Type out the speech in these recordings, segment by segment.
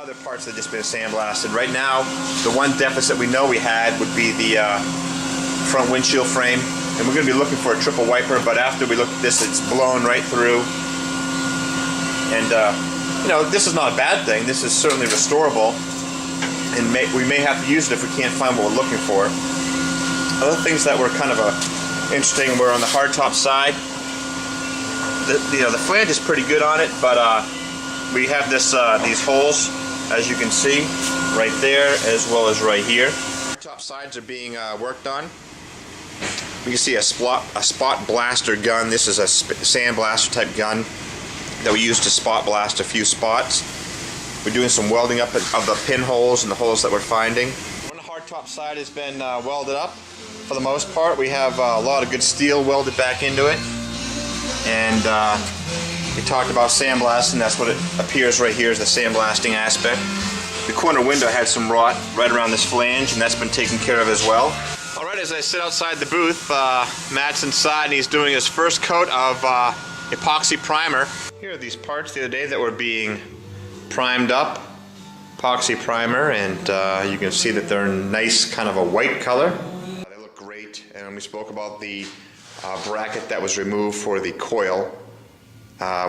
Other parts that have just been sandblasted. Right now, the one deficit we know we had would be the front windshield frame, and we're going to be looking for a triple wiper, but after we look at this, it's blown right through. And you know, this is not a bad thing. This is certainly restorable, and we may have to use it if we can't find what we're looking for. Other things that were kind of interesting were on the hardtop side. The flange is pretty good on it, but we have these holes, as you can see, right there as well as right here. Top sides are being worked on. We can see a spot blaster gun. This is a sandblaster type gun that we use to spot blast a few spots. We're doing some welding up of the pinholes and the holes that we're finding. When the hardtop side has been welded up, for the most part, we have a lot of good steel welded back into it. And we talked about sandblasting. That's what it appears right here, is the sandblasting aspect. The corner window had some rot right around this flange, and that's been taken care of as well. Alright, as I sit outside the booth, Matt's inside and he's doing his first coat of epoxy primer. Here are these parts the other day that were being primed up, epoxy primer, and you can see that they're nice, kind of a white color. They look great, and we spoke about the bracket that was removed for the coil,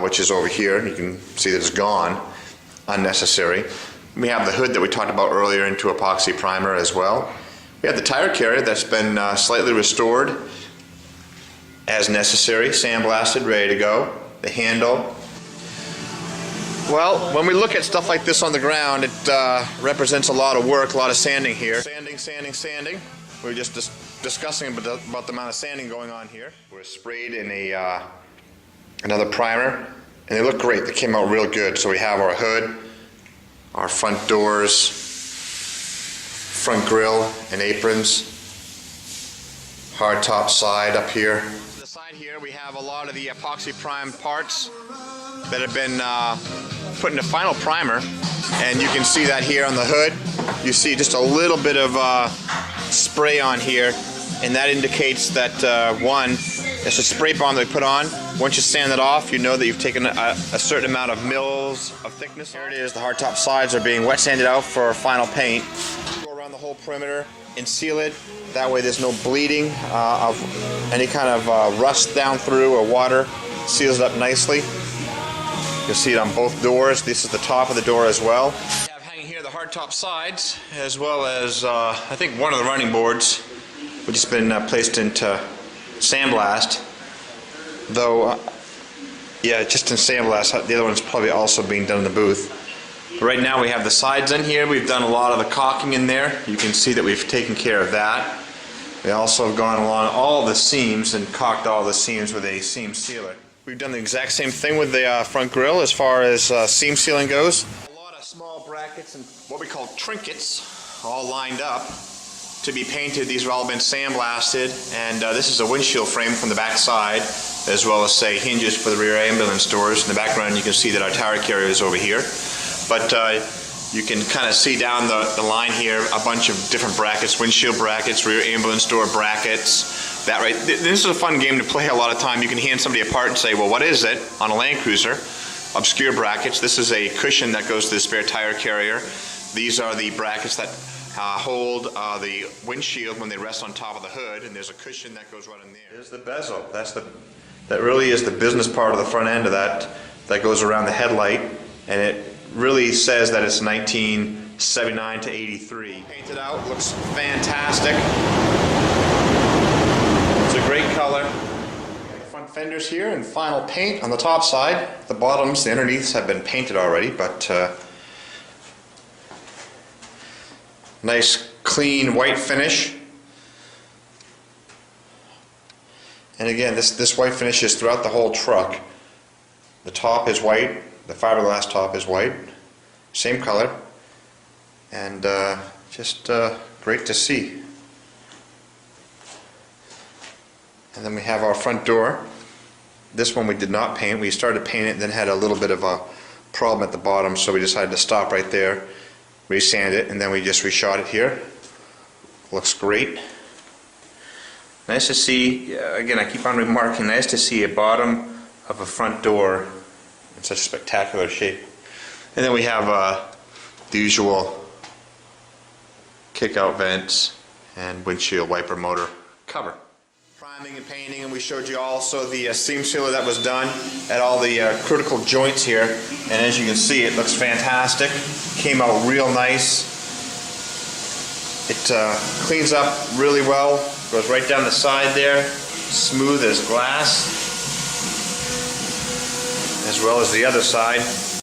which is over here. You can see that it's gone, unnecessary. We have the hood that we talked about earlier into epoxy primer as well. We have the tire carrier that's been slightly restored as necessary, sandblasted, ready to go. The handle. Well, when we look at stuff like this on the ground, it represents a lot of work, a lot of sanding here. Sanding, sanding, sanding. We were just discussing about the amount of sanding going on here. We're sprayed in another primer, and they look great. They came out real good. So we have our hood, our front doors, front grille and aprons, hard top side up here. To the side here we have a lot of the epoxy primed parts that have been put into final primer, and you can see that here on the hood. You see just a little bit of spray on here, and that indicates that one, it's a spray bond that we put on. Once you sand it off, you know that you've taken a certain amount of mils of thickness. Here it is, the hardtop sides are being wet sanded out for final paint. Go around the whole perimeter and seal it. That way there's no bleeding of any kind of rust down through or water. Seals it up nicely. You'll see it on both doors. This is the top of the door as well. We have hanging here the hardtop sides, as well as I think one of the running boards, which has been placed into sandblast. Though, yeah, just in sandblast. The other one's probably also being done in the booth. But right now we have the sides in here. We've done a lot of the caulking in there. You can see that we've taken care of that. We also have gone along all the seams and caulked all the seams with a seam sealer. We've done the exact same thing with the front grille as far as seam sealing goes. A lot of small brackets and what we call trinkets all lined up to be painted. These have all been sandblasted, and this is a windshield frame from the back side, as well as, say, hinges for the rear ambulance doors. In the background you can see that our tire carrier is over here. But you can kind of see down the line here a bunch of different brackets, windshield brackets, rear ambulance door brackets. That right. This is a fun game to play a lot of time. You can hand somebody apart and say, well, what is it on a Land Cruiser? Obscure brackets. This is a cushion that goes to the spare tire carrier. These are the brackets that hold the windshield when they rest on top of the hood, and there's a cushion that goes right in there. There's the bezel. That really is the business part of the front end of that goes around the headlight, and it really says that it's 1979 to 83. Painted out, looks fantastic. It's a great color. The front fenders here and final paint on the top side. The bottoms, the underneaths have been painted already, but nice clean white finish. And again, this white finish is throughout the whole truck. The top is white, the fiberglass top is white, same color, and just great to see. And then we have our front door. This one we did not paint. We started to paint it and then had a little bit of a problem at the bottom, so we decided to stop right there, resand it, and then we just reshot it here. Looks great. Nice to see, again, I keep on remarking, nice to see a bottom of a front door in such spectacular shape. And then we have the usual kick-out vents and windshield wiper motor cover. Priming and painting, and we showed you also the seam sealer that was done at all the critical joints here, and as you can see, it looks fantastic. Came out real nice. It cleans up really well, goes right down the side there, smooth as glass, as well as the other side.